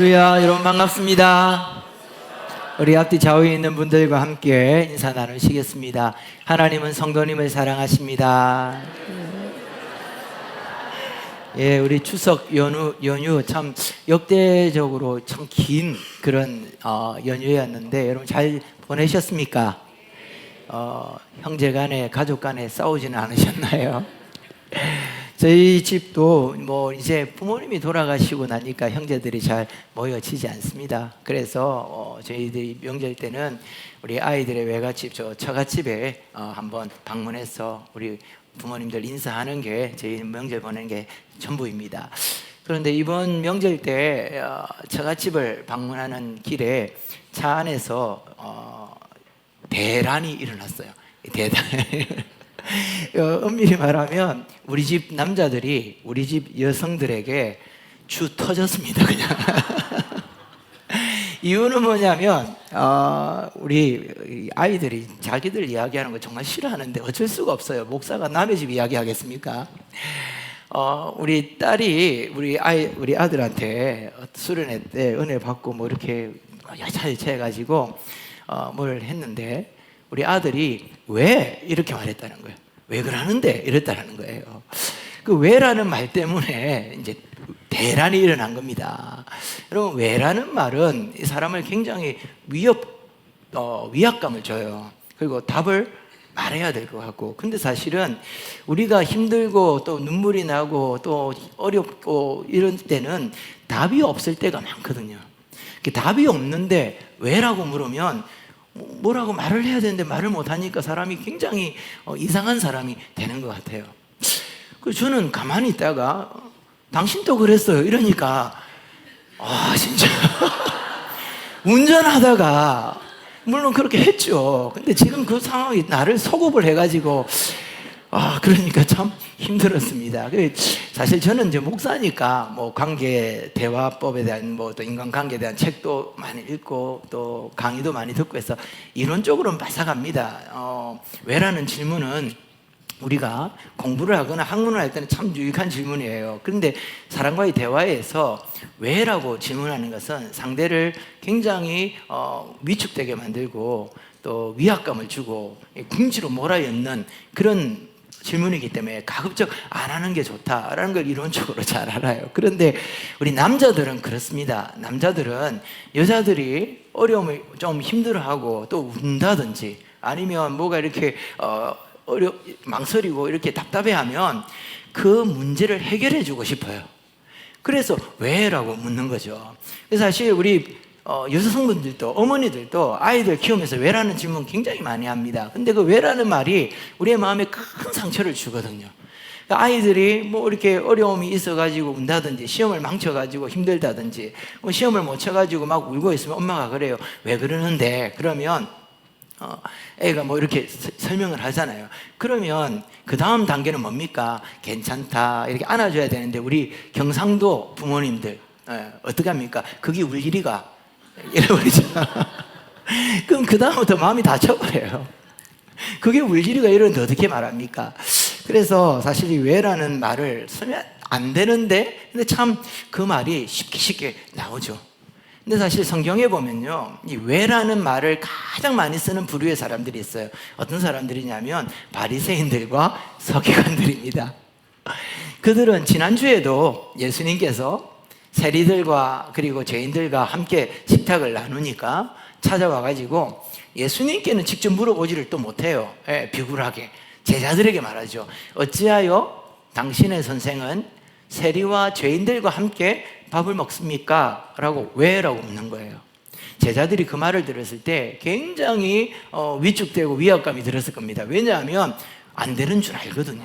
할렐루야, 여러분 반갑습니다. 우리 앞뒤 좌우에 있는 분들과 함께 인사 나누시겠습니다. 하나님은 성도님을 사랑하십니다. 예, 우리 추석 연휴 참 역대적으로 참 긴 그런 연휴였는데 여러분 잘 보내셨습니까? 형제 간에 가족 간에 싸우지는 않으셨나요? 저희 집도 뭐 이제 부모님이 돌아가시고 나니까 형제들이 잘 모여지지 않습니다. 그래서 저희들이 명절 때는 우리 아이들의 외갓집 저 처갓집에 한번 방문해서 우리 부모님들 인사하는 게 저희 명절 보내는 게 전부입니다. 그런데 이번 명절 때 처갓집을 방문하는 길에 차 안에서 대란이 일어났어요. 엄밀히 말하면 우리 집 남자들이 우리 집 여성들에게 주 터졌습니다. 그냥 이유는 뭐냐면 우리 아이들이 자기들 이야기하는 거 정말 싫어하는데 어쩔 수가 없어요. 목사가 남의 집 이야기하겠습니까? 우리 딸이 우리 아들한테 수련회 때 은혜 받고 뭐 이렇게 야차야차 해가지고 뭘 했는데 우리 아들이 왜 이렇게 말했다는 거예요. 왜 그러는데 이랬다는 거예요. 그 왜라는 말 때문에 이제 대란이 일어난 겁니다. 여러분, 왜라는 말은 이 사람을 굉장히 위압감을 줘요. 그리고 답을 말해야 될 것 같고. 근데 사실은 우리가 힘들고 또 눈물이 나고 또 어렵고 이런 때는 답이 없을 때가 많거든요. 답이 없는데 왜라고 물으면 뭐라고 말을 해야 되는데 말을 못하니까 사람이 굉장히 이상한 사람이 되는 것 같아요. 그래서 저는 가만히 있다가 당신도 그랬어요 이러니까 진짜 운전하다가 물론 그렇게 했죠. 근데 지금 그 상황이 나를 소급을 해가지고 그러니까 참 힘들었습니다. 사실 저는 이제 목사니까 뭐 관계 대화법에 대한 뭐 또 인간관계에 대한 책도 많이 읽고 또 강의도 많이 듣고 해서 이론적으로는 바삭합니다. 왜라는 질문은 우리가 공부를 하거나 학문을 할 때는 참 유익한 질문이에요. 그런데 사람과의 대화에서 왜라고 질문하는 것은 상대를 굉장히 위축되게 만들고 또 위압감을 주고 궁지로 몰아넣는 그런 질문이기 때문에 가급적 안 하는 게 좋다라는 걸 이론적으로 잘 알아요. 그런데 우리 남자들은 그렇습니다. 남자들은 여자들이 어려움을 좀 힘들어하고 또 운다든지 아니면 뭐가 이렇게 망설이고 이렇게 답답해하면 그 문제를 해결해 주고 싶어요. 그래서 왜라고 묻는 거죠. 그래서 사실 우리 여성분들도 어머니들도 아이들 키우면서 왜라는 질문 굉장히 많이 합니다. 근데 그 왜라는 말이 우리의 마음에 큰 상처를 주거든요. 그러니까 아이들이 뭐 이렇게 어려움이 있어가지고 운다든지 시험을 망쳐가지고 힘들다든지 뭐 시험을 못 쳐가지고 막 울고 있으면 엄마가 그래요. 왜 그러는데? 그러면 애가 뭐 이렇게 설명을 하잖아요. 그러면 그 다음 단계는 뭡니까? 괜찮다 이렇게 안아줘야 되는데 우리 경상도 부모님들 어떻게 합니까? 그게 울 일이가 이래버리죠. 그럼 그 다음부터 마음이 다쳐버려요. 그게 울 일이가 이러는데 어떻게 말합니까? 그래서 사실 이 왜라는 말을 쓰면 안 되는데 근데 참 그 말이 쉽게 나오죠. 근데 사실 성경에 보면요, 이 왜라는 말을 가장 많이 쓰는 부류의 사람들이 있어요. 어떤 사람들이냐면 바리새인들과 서기관들입니다. 그들은 지난주에도 예수님께서 세리들과 그리고 죄인들과 함께 식탁을 나누니까 찾아와가지고 예수님께는 직접 물어보지를 또 못해요. 비굴하게 제자들에게 말하죠. 어찌하여 당신의 선생은 세리와 죄인들과 함께 밥을 먹습니까? 라고 왜라고 묻는 거예요. 제자들이 그 말을 들었을 때 굉장히 위축되고 위압감이 들었을 겁니다. 왜냐하면 안 되는 줄 알거든요.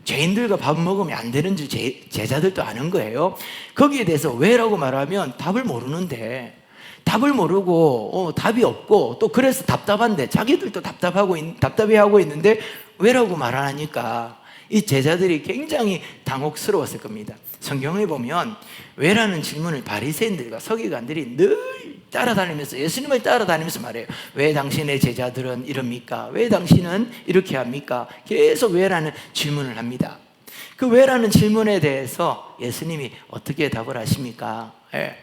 죄인들과 밥 먹으면 안 되는 줄 제자들도 아는 거예요. 거기에 대해서 왜라고 말하면 답을 모르는데 답을 모르고 답이 없고 또 그래서 답답한데 자기들도 답답해하고 있는데 왜라고 말 안 하니까 이 제자들이 굉장히 당혹스러웠을 겁니다. 성경에 보면 왜라는 질문을 바리새인들과 서기관들이 늘 따라다니면서 예수님을 따라다니면서 말해요. 왜 당신의 제자들은 이럽니까? 왜 당신은 이렇게 합니까? 계속 왜라는 질문을 합니다. 그 왜라는 질문에 대해서 예수님이 어떻게 답을 하십니까? 예.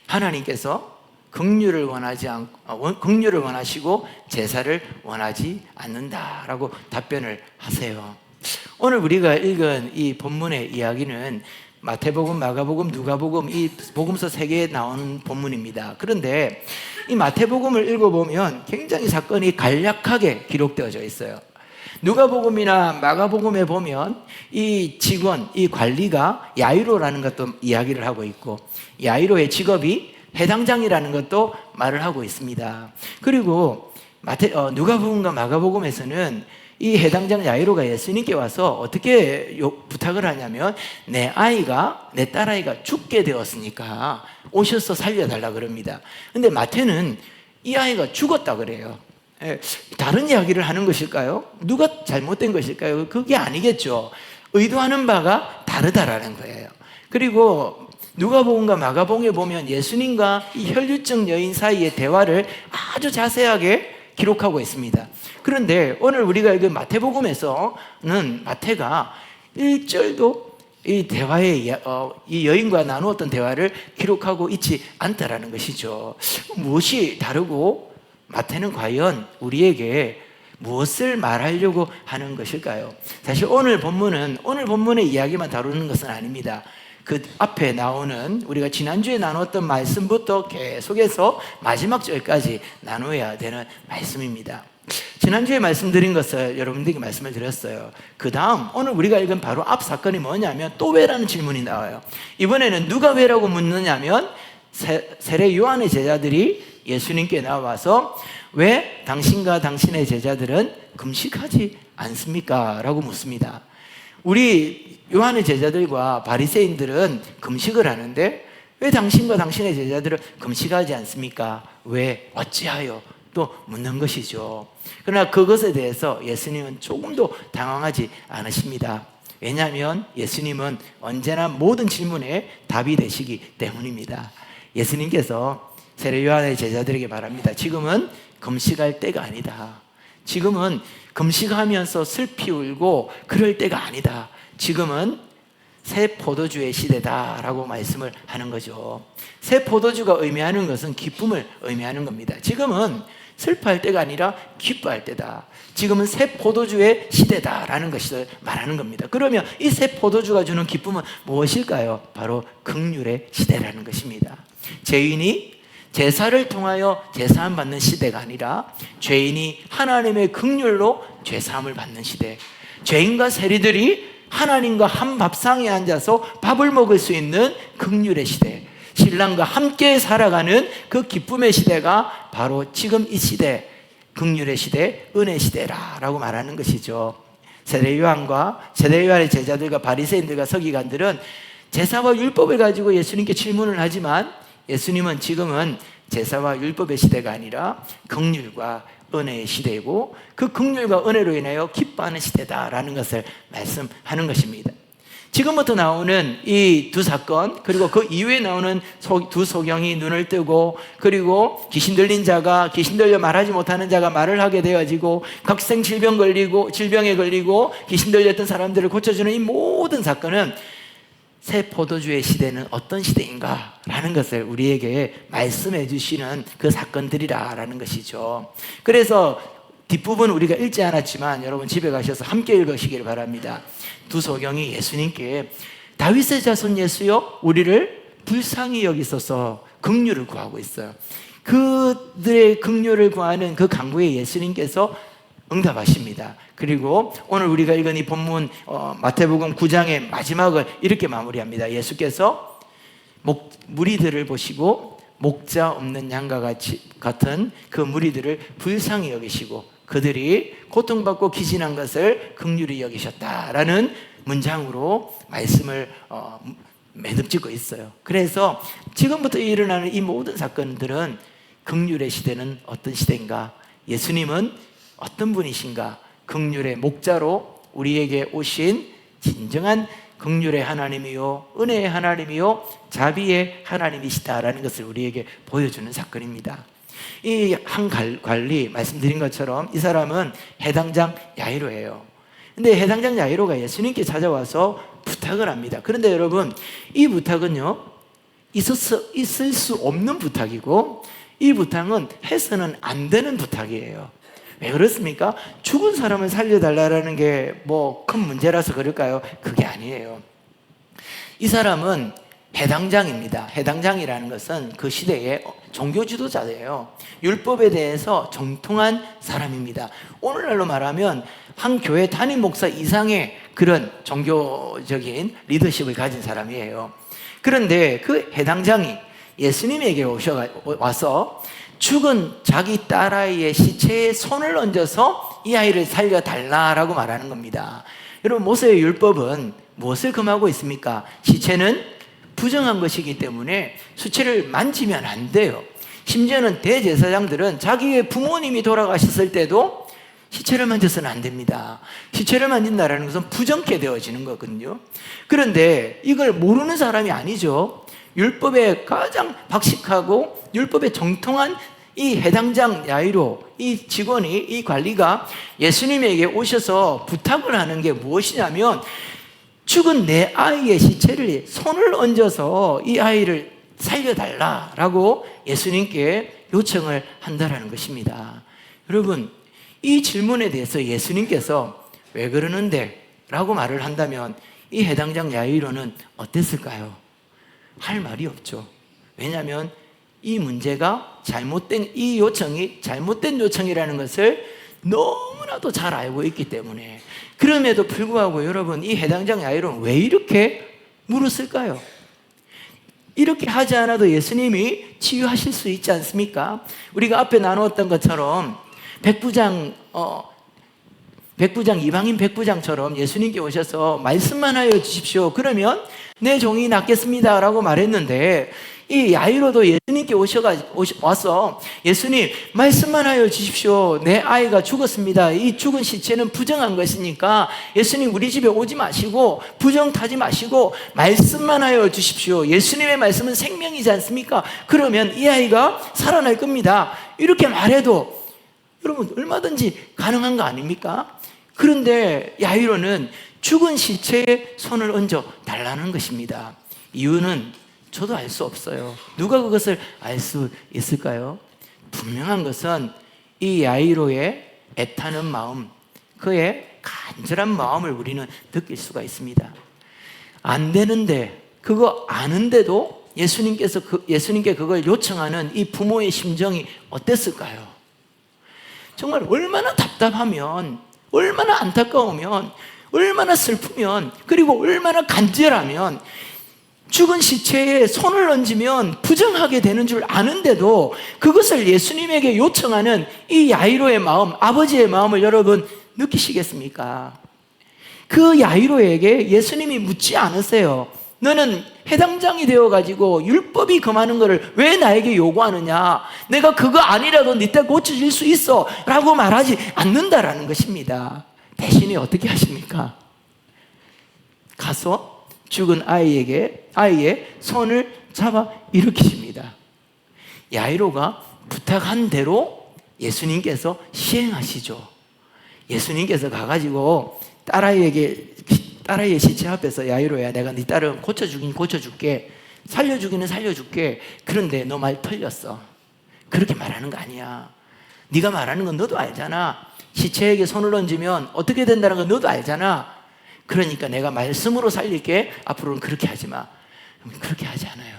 하나님께서 긍휼을 긍휼을 원하시고 제사를 원하지 않는다라고 답변을 하세요. 오늘 우리가 읽은 이 본문의 이야기는 마태복음, 마가복음, 누가복음 이 복음서 3개에 나오는 본문입니다. 그런데 이 마태복음을 읽어보면 굉장히 사건이 간략하게 기록되어져 있어요. 누가복음이나 마가복음에 보면 이 직원, 이 관리가 야이로라는 것도 이야기를 하고 있고 야이로의 직업이 해당장이라는 것도 말을 하고 있습니다. 그리고 누가복음과 마가복음에서는 이 해당장 야이로가 예수님께 와서 어떻게 부탁을 하냐면 내 딸아이가 죽게 되었으니까 오셔서 살려달라 그럽니다. 근데 마태는 이 아이가 죽었다 그래요. 다른 이야기를 하는 것일까요? 누가 잘못된 것일까요? 그게 아니겠죠. 의도하는 바가 다르다라는 거예요. 그리고 누가복음과 마가복음에 보면 예수님과 이 혈류증 여인 사이의 대화를 아주 자세하게 기록하고 있습니다. 그런데 오늘 우리가 읽은 마태복음에서는 마태가 1절도 이 대화의 이 여인과 나누었던 대화를 기록하고 있지 않다라는 것이죠. 무엇이 다르고 마태는 과연 우리에게 무엇을 말하려고 하는 것일까요? 사실 오늘 본문의 이야기만 다루는 것은 아닙니다. 그 앞에 나오는 우리가 지난주에 나눴던 말씀부터 계속해서 마지막 절까지 나눠야 되는 말씀입니다. 지난주에 말씀드린 것을 여러분들에게 말씀을 드렸어요. 그 다음 오늘 우리가 읽은 바로 앞 사건이 뭐냐면 또 왜라는 질문이 나와요. 이번에는 누가 왜라고 묻느냐면 세례 요한의 제자들이 예수님께 나와서 왜 당신과 당신의 제자들은 금식하지 않습니까? 라고 묻습니다. 우리 요한의 제자들과 바리새인들은 금식을 하는데 왜 당신과 당신의 제자들은 금식하지 않습니까? 왜? 어찌하여? 또 묻는 것이죠. 그러나 그것에 대해서 예수님은 조금도 당황하지 않으십니다. 왜냐하면 예수님은 언제나 모든 질문에 답이 되시기 때문입니다. 예수님께서 세례 요한의 제자들에게 말합니다. 지금은 금식할 때가 아니다. 지금은 금식하면서 슬피 울고 그럴 때가 아니다. 지금은 새 포도주의 시대다라고 말씀을 하는 거죠. 새 포도주가 의미하는 것은 기쁨을 의미하는 겁니다. 지금은 슬퍼할 때가 아니라 기뻐할 때다. 지금은 새 포도주의 시대다라는 것을 말하는 겁니다. 그러면 이 새 포도주가 주는 기쁨은 무엇일까요? 바로 긍휼의 시대라는 것입니다. 죄인이 제사를 통하여 제사함 받는 시대가 아니라 죄인이 하나님의 긍휼로 죄사함을 받는 시대. 죄인과 세리들이 하나님과 한 밥상에 앉아서 밥을 먹을 수 있는 긍휼의 시대. 신랑과 함께 살아가는 그 기쁨의 시대가 바로 지금 이 시대, 긍휼의 시대, 은혜 시대라고 말하는 것이죠. 세례 요한의 제자들과 바리새인들과 서기관들은 제사와 율법을 가지고 예수님께 질문을 하지만 예수님은 지금은 제사와 율법의 시대가 아니라 긍휼과 은혜의 시대이고 그 긍휼과 은혜로 인하여 기뻐하는 시대다라는 것을 말씀하는 것입니다. 지금부터 나오는 이 두 사건 그리고 그 이후에 나오는 두 소경이 눈을 뜨고 그리고 귀신 들린 자가 귀신 들려 말하지 못하는 자가 말을 하게 되어지고 각생 질병에 걸리고 귀신 들렸던 사람들을 고쳐주는 이 모든 사건은 새 포도주의 시대는 어떤 시대인가 라는 것을 우리에게 말씀해 주시는 그 사건들이라는 것이죠. 그래서 뒷부분 우리가 읽지 않았지만 여러분 집에 가셔서 함께 읽으시길 바랍니다. 두 소경이 예수님께 다윗의 자손 예수여 우리를 불쌍히 여기소서 긍휼을 구하고 있어요. 그들의 긍휼을 구하는 그 간구에 예수님께서 응답하십니다. 그리고 오늘 우리가 읽은 이 본문 마태복음 9장의 마지막을 이렇게 마무리합니다. 예수께서 무리들을 보시고 목자 없는 양과 같은 그 무리들을 불쌍히 여기시고 그들이 고통받고 기진한 것을 긍휼히 여기셨다라는 문장으로 말씀을 매듭짓고 있어요. 그래서 지금부터 일어나는 이 모든 사건들은 긍휼의 시대는 어떤 시대인가? 예수님은 어떤 분이신가? 긍휼의 목자로 우리에게 오신 진정한 긍휼의 하나님이요 은혜의 하나님이요 자비의 하나님이시다라는 것을 우리에게 보여주는 사건입니다. 이 한 관리 말씀드린 것처럼 이 사람은 해당장 야이로예요. 근데 해당장 야이로가 예수님께 찾아와서 부탁을 합니다. 그런데 여러분 이 부탁은요 있을 수 없는 부탁이고, 이 부탁은 해서는 안 되는 부탁이에요. 왜 그렇습니까? 죽은 사람을 살려달라는 게 뭐 큰 문제라서 그럴까요? 그게 아니에요. 이 사람은 해당장입니다. 해당장이라는 것은 그 시대의 종교 지도자예요. 율법에 대해서 정통한 사람입니다. 오늘날로 말하면 한 교회 담임 목사 이상의 그런 종교적인 리더십을 가진 사람이에요. 그런데 그 해당장이 예수님에게 와서 죽은 자기 딸아이의 시체에 손을 얹어서 이 아이를 살려달라라고 말하는 겁니다. 여러분, 모세의 율법은 무엇을 금하고 있습니까? 시체는 부정한 것이기 때문에 수체를 만지면 안 돼요. 심지어는 대제사장들은 자기의 부모님이 돌아가셨을 때도 시체를 만져서는 안 됩니다. 시체를 만진다는 것은 부정케 되어지는 거거든요. 그런데 이걸 모르는 사람이 아니죠. 율법에 가장 박식하고 율법에 정통한 이 해당장 야이로, 이 직원이, 이 관리가 예수님에게 오셔서 부탁을 하는 게 무엇이냐면, 죽은 내 아이의 시체를 손을 얹어서 이 아이를 살려달라라고 예수님께 요청을 한다는 것입니다. 여러분, 이 질문에 대해서 예수님께서 왜 그러는데? 라고 말을 한다면 이 해당장 야이로는 어땠을까요? 할 말이 없죠. 왜냐하면 이 문제가 이 요청이 잘못된 요청이라는 것을 너무나도 잘 알고 있기 때문에. 그럼에도 불구하고 여러분, 이 해당장 야이로는 왜 이렇게 물었을까요? 이렇게 하지 않아도 예수님이 치유하실 수 있지 않습니까? 우리가 앞에 나누었던 것처럼 백부장, 이방인 백부장처럼 예수님께 오셔서 말씀만 하여 주십시오. 그러면 내 종이 낫겠습니다 라고 말했는데, 이 야이로도 예수님께 와서 예수님, 말씀만 하여 주십시오. 내 아이가 죽었습니다. 이 죽은 시체는 부정한 것이니까 예수님 우리 집에 오지 마시고 부정 타지 마시고 말씀만 하여 주십시오. 예수님의 말씀은 생명이지 않습니까? 그러면 이 아이가 살아날 겁니다. 이렇게 말해도 여러분 얼마든지 가능한 거 아닙니까? 그런데 야이로는 죽은 시체에 손을 얹어 달라는 것입니다. 이유는 저도 알 수 없어요. 누가 그것을 알 수 있을까요? 분명한 것은 이 야이로의 애타는 마음, 그의 간절한 마음을 우리는 느낄 수가 있습니다. 안 되는데, 그거 아는데도 예수님께 그걸 요청하는 이 부모의 심정이 어땠을까요? 정말 얼마나 답답하면, 얼마나 안타까우면, 얼마나 슬프면, 그리고 얼마나 간절하면 죽은 시체에 손을 얹으면 부정하게 되는 줄 아는데도 그것을 예수님에게 요청하는 이 야이로의 마음, 아버지의 마음을 여러분 느끼시겠습니까? 그 야이로에게 예수님이 묻지 않으세요. 너는 해당장이 되어가지고 율법이 금하는 것을 왜 나에게 요구하느냐? 내가 그거 아니라도 네 딸 고쳐질 수 있어 라고 말하지 않는다라는 것입니다. 대신에 어떻게 하십니까? 가서 죽은 아이의 손을 잡아 일으키십니다. 야이로가 부탁한 대로 예수님께서 시행하시죠. 예수님께서 가가지고 딸아이의 시체 앞에서, 야이로야, 내가 네 딸을 고쳐주긴 고쳐줄게, 살려주기는 살려줄게. 그런데 너 말 틀렸어. 그렇게 말하는 거 아니야. 네가 말하는 건 너도 알잖아. 시체에게 손을 얹으면 어떻게 된다는 건 너도 알잖아. 그러니까 내가 말씀으로 살릴게. 앞으로는 그렇게 하지 마. 그렇게 하지 않아요.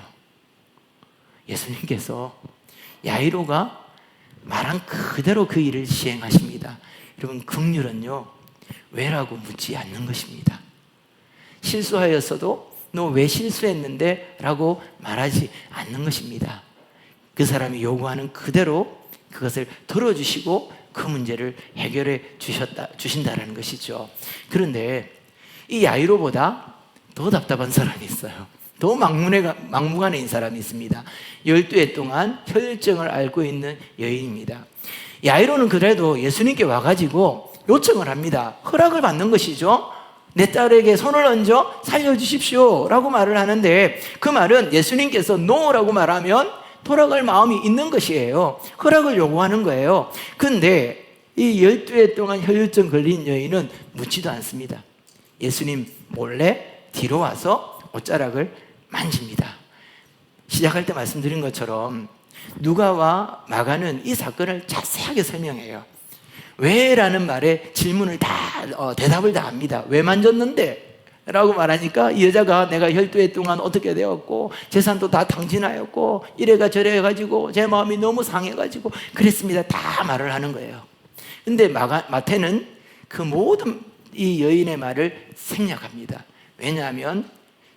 예수님께서 야이로가 말한 그대로 그 일을 시행하십니다. 여러분, 긍휼은요, 왜라고 묻지 않는 것입니다. 실수하였어도 너 왜 실수했는데? 라고 말하지 않는 것입니다. 그 사람이 요구하는 그대로 그것을 들어주시고 그 문제를 해결해 주신다는 것이죠. 그런데 이 야이로보다 더 답답한 사람이 있어요. 더 막무가내인 사람이 있습니다. 12해 동안 혈증을 앓고 있는 여인입니다. 야이로는 그래도 예수님께 와가지고 요청을 합니다. 허락을 받는 것이죠. 내 딸에게 손을 얹어 살려주십시오 라고 말을 하는데, 그 말은 예수님께서 노라고 말하면 돌아갈 마음이 있는 것이에요. 허락을 요구하는 거예요. 그런데 이 12해 동안 혈증 걸린 여인은 묻지도 않습니다. 예수님 몰래 뒤로 와서 옷자락을 만집니다. 시작할 때 말씀드린 것처럼 누가와 마가는 이 사건을 자세하게 설명해요. 왜라는 말에 질문을 대답을 다 합니다. 왜 만졌는데? 라고 말하니까 이 여자가 내가 12해 동안 어떻게 되었고 재산도 다 탕진하였고 이래가 저래 가지고 제 마음이 너무 상해가지고 그랬습니다. 다 말을 하는 거예요. 근데 마태는 그 모든 이 여인의 말을 생략합니다. 왜냐하면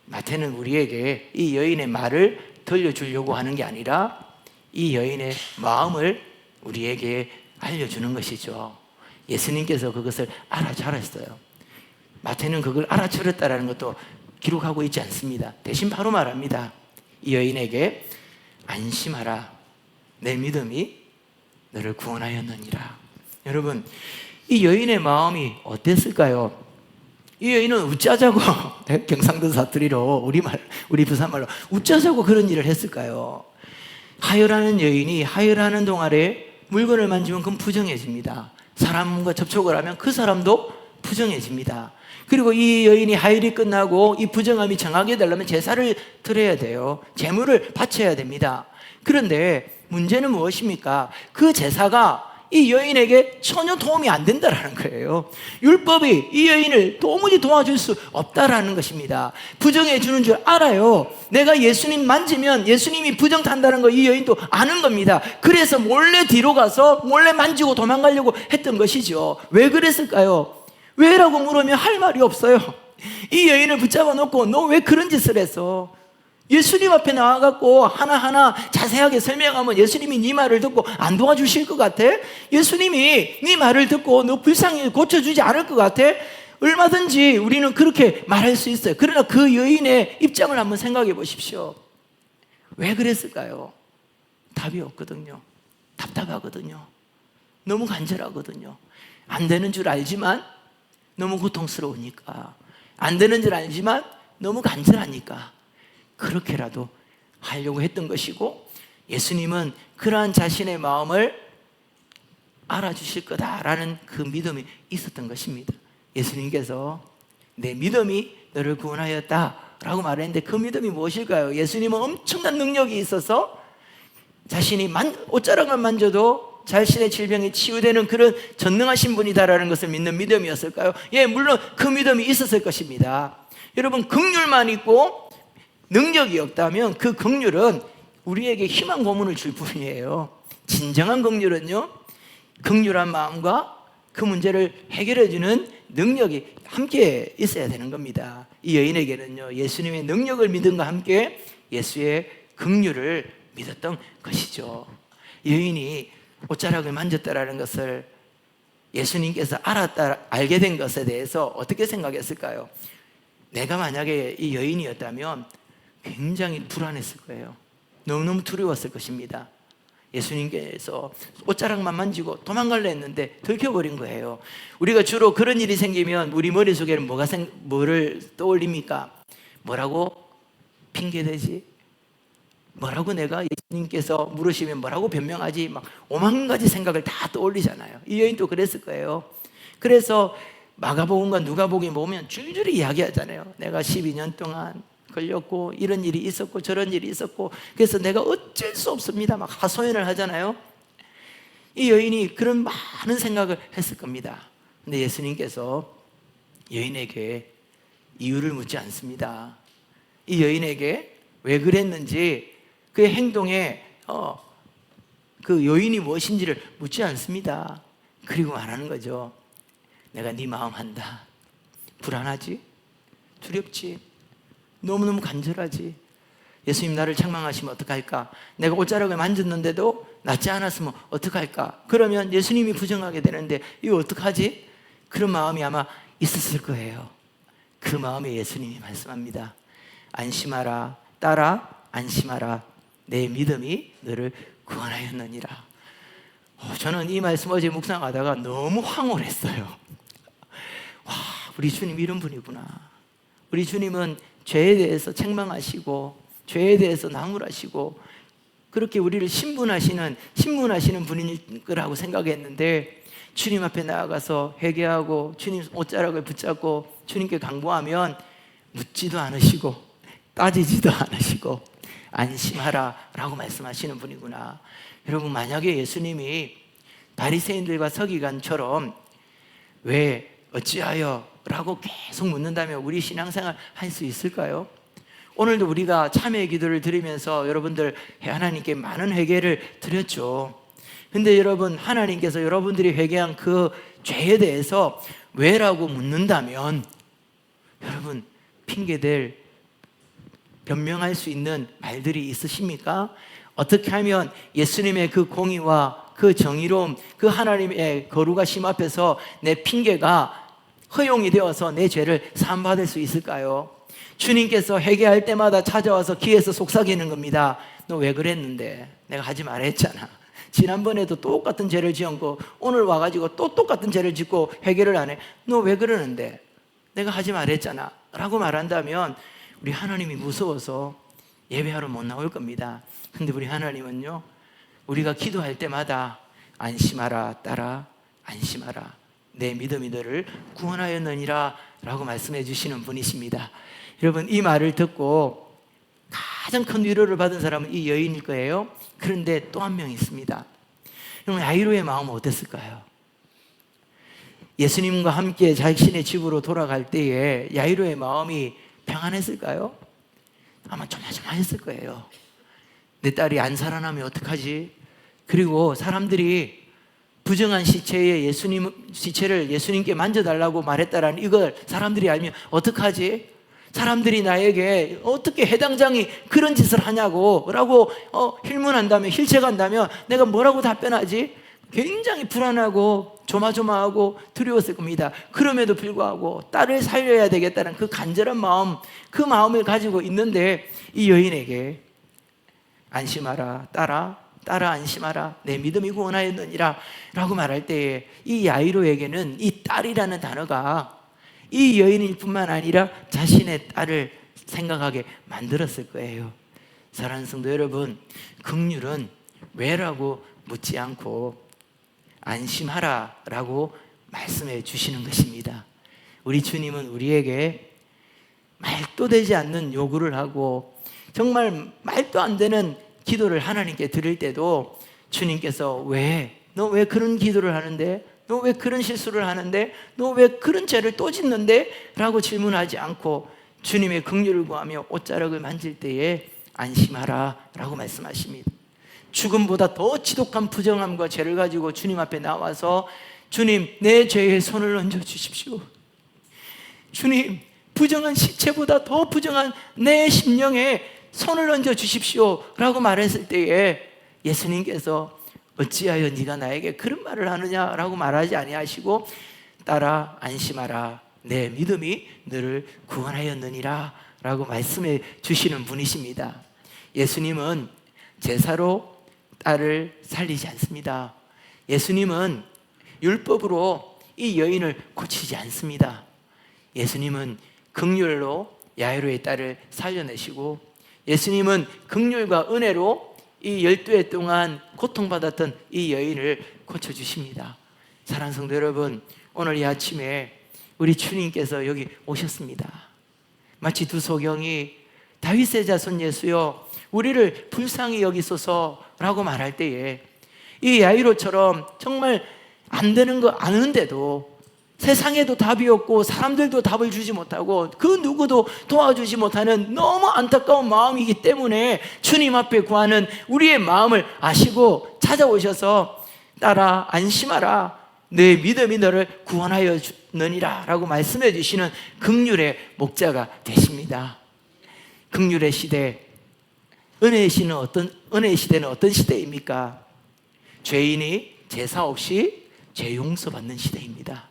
마태는 우리에게 이 여인의 말을 들려주려고 하는 게 아니라 이 여인의 마음을 우리에게 알려주는 것이죠. 예수님께서 그것을 알아차렸어요. 마태는 그걸 알아차렸다는 것도 기록하고 있지 않습니다. 대신 바로 말합니다. 이 여인에게 안심하라. 내 믿음이 너를 구원하였느니라. 여러분, 이 여인의 마음이 어땠을까요? 이 여인은 웃자자고 경상도 사투리로 우리 부산말로 웃자자고 그런 일을 했을까요? 하혈하는 여인이 하혈하는 동안에 물건을 만지면 그건 부정해집니다. 사람과 접촉을 하면 그 사람도 부정해집니다. 그리고 이 여인이 하혈이 끝나고 이 부정함이 정하게 되려면 제사를 드려야 돼요. 제물을 바쳐야 됩니다. 그런데 문제는 무엇입니까? 그 제사가 이 여인에게 전혀 도움이 안 된다라는 거예요. 율법이 이 여인을 도무지 도와줄 수 없다라는 것입니다. 부정해 주는 줄 알아요. 내가 예수님 만지면 예수님이 부정 탄다는 거 이 여인도 아는 겁니다. 그래서 몰래 뒤로 가서 몰래 만지고 도망가려고 했던 것이죠. 왜 그랬을까요? 왜라고 물으면 할 말이 없어요. 이 여인을 붙잡아 놓고 너 왜 그런 짓을 했어? 예수님 앞에 나와갖고 하나하나 자세하게 설명하면 예수님이 네 말을 듣고 안 도와주실 것 같아? 예수님이 네 말을 듣고 너 불쌍히 고쳐주지 않을 것 같아? 얼마든지 우리는 그렇게 말할 수 있어요. 그러나 그 여인의 입장을 한번 생각해 보십시오. 왜 그랬을까요? 답이 없거든요. 답답하거든요. 너무 간절하거든요. 안 되는 줄 알지만 너무 고통스러우니까, 안 되는 줄 알지만 너무 간절하니까 그렇게라도 하려고 했던 것이고, 예수님은 그러한 자신의 마음을 알아주실 거다라는 그 믿음이 있었던 것입니다. 예수님께서 내 믿음이 너를 구원하였다라고 말했는데 그 믿음이 무엇일까요? 예수님은 엄청난 능력이 있어서 자신이 옷자락만 만져도 자신의 질병이 치유되는 그런 전능하신 분이다라는 것을 믿는 믿음이었을까요? 예, 물론 그 믿음이 있었을 것입니다. 여러분, 긍휼만 있고 능력이 없다면 그 긍휼은 우리에게 희망 고문을 줄 뿐이에요. 진정한 긍휼은요, 긍휼한 마음과 그 문제를 해결해 주는 능력이 함께 있어야 되는 겁니다. 이 여인에게는요, 예수님의 능력을 믿음과 함께 예수의 긍휼을 믿었던 것이죠. 여인이 옷자락을 만졌다라는 것을 예수님께서 알게 된 것에 대해서 어떻게 생각했을까요? 내가 만약에 이 여인이었다면 굉장히 불안했을 거예요. 너무너무 두려웠을 것입니다. 예수님께서 옷자락만 만지고 도망가려 했는데 들켜버린 거예요. 우리가 주로 그런 일이 생기면 우리 머릿속에는 뭐를 떠올립니까? 뭐라고 핑계대지? 뭐라고 내가 예수님께서 물으시면 뭐라고 변명하지? 막 5만 가지 생각을 다 떠올리잖아요. 이 여인도 그랬을 거예요. 그래서 마가복음과 누가복음 보면 줄줄이 이야기하잖아요. 내가 12년 동안 걸렸고 이런 일이 있었고 저런 일이 있었고 그래서 내가 어쩔 수 없습니다. 막 하소연을 하잖아요. 이 여인이 그런 많은 생각을 했을 겁니다. 근데 예수님께서 여인에게 이유를 묻지 않습니다. 이 여인에게 왜 그랬는지 그의 행동에 그 요인이 무엇인지를 묻지 않습니다. 그리고 말하는 거죠. 내가 네 마음 안다. 불안하지? 두렵지? 너무너무 간절하지? 예수님 나를 책망하시면 어떡할까? 내가 옷자락을 만졌는데도 낫지 않았으면 어떡할까? 그러면 예수님이 부정하게 되는데 이거 어떡하지? 그런 마음이 아마 있었을 거예요. 그 마음에 예수님이 말씀합니다. 안심하라. 딸아 안심하라. 내 믿음이 너를 구원하였느니라. 저는 이 말씀 어제 묵상하다가 너무 황홀했어요. 와, 우리 주님 이런 분이구나. 우리 주님은 죄에 대해서 책망하시고 죄에 대해서 나무라시고 그렇게 우리를 신문하시는 분인 거라고 생각했는데 주님 앞에 나아가서 회개하고 주님 옷자락을 붙잡고 주님께 간구하면 묻지도 않으시고 따지지도 않으시고 안심하라 라고 말씀하시는 분이구나. 여러분, 만약에 예수님이 바리새인들과 서기관처럼 왜 어찌하여 라고 계속 묻는다면 우리 신앙생활 할 수 있을까요? 오늘도 우리가 참회의 기도를 드리면서 여러분들 하나님께 많은 회개를 드렸죠. 근데 여러분, 하나님께서 여러분들이 회개한 그 죄에 대해서 왜라고 묻는다면 여러분, 핑계댈, 변명할 수 있는 말들이 있으십니까? 어떻게 하면 예수님의 그 공의와 그 정의로움, 그 하나님의 거룩하심 앞에서 내 핑계가 허용이 되어서 내 죄를 사함받을 수 있을까요? 주님께서 회개할 때마다 찾아와서 귀에서 속삭이는 겁니다. 너 왜 그랬는데? 내가 하지 말라 했잖아. 지난번에도 똑같은 죄를 지었고 오늘 와가지고 또 똑같은 죄를 짓고 회개를 안 해. 너 왜 그러는데? 내가 하지 말라 했잖아 라고 말한다면 우리 하나님이 무서워서 예배하러 못 나올 겁니다. 근데 우리 하나님은요, 우리가 기도할 때마다 안심하라 딸아, 안심하라, 내 믿음이 너를 구원하였느니라 라고 말씀해 주시는 분이십니다. 여러분, 이 말을 듣고 가장 큰 위로를 받은 사람은 이 여인일 거예요. 그런데 또 한 명 있습니다. 여러분, 야이로의 마음은 어땠을까요? 예수님과 함께 자신의 집으로 돌아갈 때에 야이로의 마음이 평안했을까요? 아마 조마조마했을 거예요. 내 딸이 안 살아나면 어떡하지? 그리고 사람들이 부정한 시체를 예수님께 만져달라고 말했다라는 이걸 사람들이 알면 어떡하지? 사람들이 나에게 어떻게 해당장이 그런 짓을 하냐고 라고 힐문한다면, 힐책한다면 내가 뭐라고 답변하지? 굉장히 불안하고 조마조마하고 두려웠을 겁니다. 그럼에도 불구하고 딸을 살려야 되겠다는 그 간절한 마음, 그 마음을 가지고 있는데 이 여인에게 안심하라 딸아, 딸아 안심하라, 내 믿음이 구원하였느니라 라고 말할 때에 이 야이로에게는 이 딸이라는 단어가 이 여인일 뿐만 아니라 자신의 딸을 생각하게 만들었을 거예요. 사랑하는 성도 여러분, 긍휼은 왜라고 묻지 않고 안심하라 라고 말씀해 주시는 것입니다. 우리 주님은 우리에게 말도 되지 않는 요구를 하고 정말 말도 안 되는 기도를 하나님께 드릴 때도 주님께서 왜? 너 왜 그런 기도를 하는데? 너 왜 그런 실수를 하는데? 너 왜 그런 죄를 또 짓는데? 라고 질문하지 않고 주님의 긍휼을 구하며 옷자락을 만질 때에 안심하라 라고 말씀하십니다. 죽음보다 더 지독한 부정함과 죄를 가지고 주님 앞에 나와서 주님, 내 죄에 손을 얹어 주십시오. 주님, 부정한 시체보다 더 부정한 내 심령에 손을 얹어 주십시오 라고 말했을 때에 예수님께서 어찌하여 네가 나에게 그런 말을 하느냐라고 말하지 아니하시고 딸아 안심하라, 내 믿음이 너를 구원하였느니라 라고 말씀해 주시는 분이십니다. 예수님은 제사로 딸을 살리지 않습니다. 예수님은 율법으로 이 여인을 고치지 않습니다. 예수님은 긍휼로 야이로의 딸을 살려내시고 예수님은 긍휼과 은혜로 이 12해 동안 고통받았던 이 여인을 고쳐주십니다. 사랑하는 성도 여러분, 오늘 이 아침에 우리 주님께서 여기 오셨습니다. 마치 두 소경이 다윗의 자손 예수여 우리를 불쌍히 여기소서라고 말할 때에 이 야이로처럼 정말 안 되는 거 아는데도 세상에도 답이 없고 사람들도 답을 주지 못하고 그 누구도 도와주지 못하는 너무 안타까운 마음이기 때문에 주님 앞에 구하는 우리의 마음을 아시고 찾아오셔서 딸아 안심하라, 내 믿음이 너를 구원하였느니라 라고 말씀해 주시는 긍휼의 목자가 되십니다. 긍휼의 시대, 은혜의 시대는 어떤 시대입니까? 죄인이 제사 없이 죄 용서받는 시대입니다.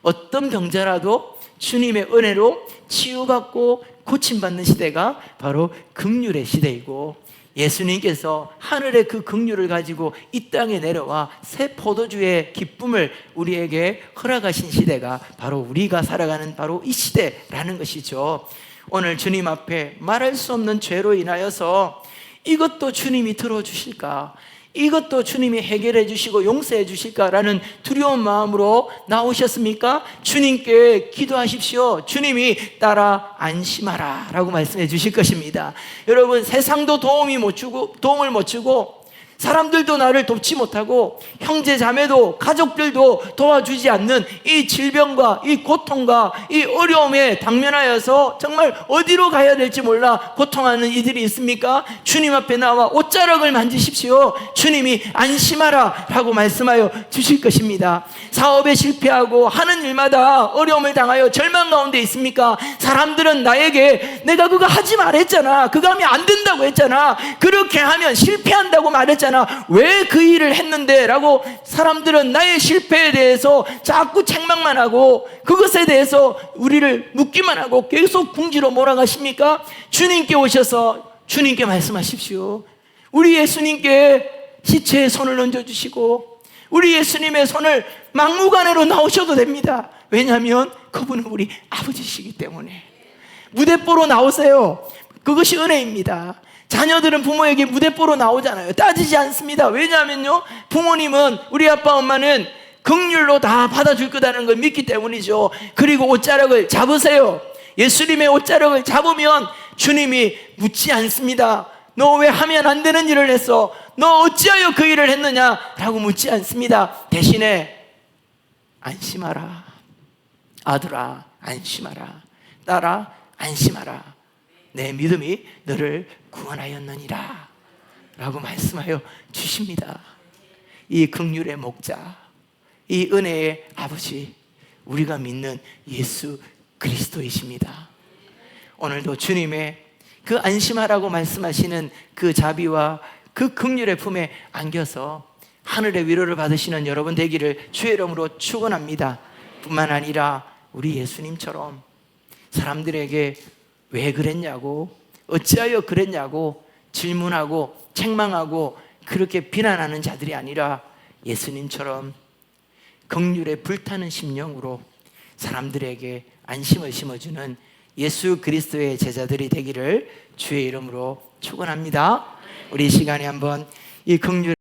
어떤 병자라도 주님의 은혜로 치유받고 고침받는 시대가 바로 긍휼의 시대이고 예수님께서 하늘의 그 긍휼을 가지고 이 땅에 내려와 새 포도주의 기쁨을 우리에게 허락하신 시대가 바로 우리가 살아가는 바로 이 시대라는 것이죠. 오늘 주님 앞에 말할 수 없는 죄로 인하여서 이것도 주님이 들어주실까? 이것도 주님이 해결해 주시고 용서해 주실까라는 두려운 마음으로 나오셨습니까? 주님께 기도하십시오. 주님이 따라 안심하라 라고 말씀해 주실 것입니다. 여러분, 세상도 도움을 못 주고 사람들도 나를 돕지 못하고 형제 자매도 가족들도 도와주지 않는 이 질병과 이 고통과 이 어려움에 당면하여서 정말 어디로 가야 될지 몰라 고통하는 이들이 있습니까? 주님 앞에 나와 옷자락을 만지십시오. 주님이 안심하라 라고 말씀하여 주실 것입니다. 사업에 실패하고 하는 일마다 어려움을 당하여 절망 가운데 있습니까? 사람들은 나에게 내가 그거 하지 말했잖아, 그거 하면 안 된다고 했잖아, 그렇게 하면 실패한다고 말했잖아, 왜 그 일을 했는데? 라고 사람들은 나의 실패에 대해서 자꾸 책망만 하고 그것에 대해서 우리를 묻기만 하고 계속 궁지로 몰아가십니까? 주님께 오셔서 주님께 말씀하십시오. 우리 예수님께 시체에 손을 얹어주시고 우리 예수님의 손을 막무가내로 나오셔도 됩니다. 왜냐하면 그분은 우리 아버지시기 때문에. 무대뽀로 나오세요. 그것이 은혜입니다. 자녀들은 부모에게 무대뽀로 나오잖아요. 따지지 않습니다. 왜냐하면요, 부모님은, 우리 아빠 엄마는 긍휼로 다 받아줄 거라는 걸 믿기 때문이죠. 그리고 옷자락을 잡으세요. 예수님의 옷자락을 잡으면 주님이 묻지 않습니다. 너 왜 하면 안 되는 일을 했어? 너 어찌하여 그 일을 했느냐? 라고 묻지 않습니다. 대신에 안심하라. 아들아, 안심하라. 딸아, 안심하라. 내 믿음이 너를 구원하였느니라 라고 말씀하여 주십니다. 이 긍휼의 목자, 이 은혜의 아버지, 우리가 믿는 예수 그리스도이십니다. 오늘도 주님의 그 안심하라고 말씀하시는 그 자비와 그 긍휼의 품에 안겨서 하늘의 위로를 받으시는 여러분 되기를 주의 이름으로 축원합니다. 뿐만 아니라 우리 예수님처럼 사람들에게 왜 그랬냐고, 어찌하여 그랬냐고 질문하고 책망하고 그렇게 비난하는 자들이 아니라 예수님처럼 긍휼에 불타는 심령으로 사람들에게 안심을 심어주는 예수 그리스도의 제자들이 되기를 주의 이름으로 축원합니다. 우리 이 시간에 한번 이 긍휼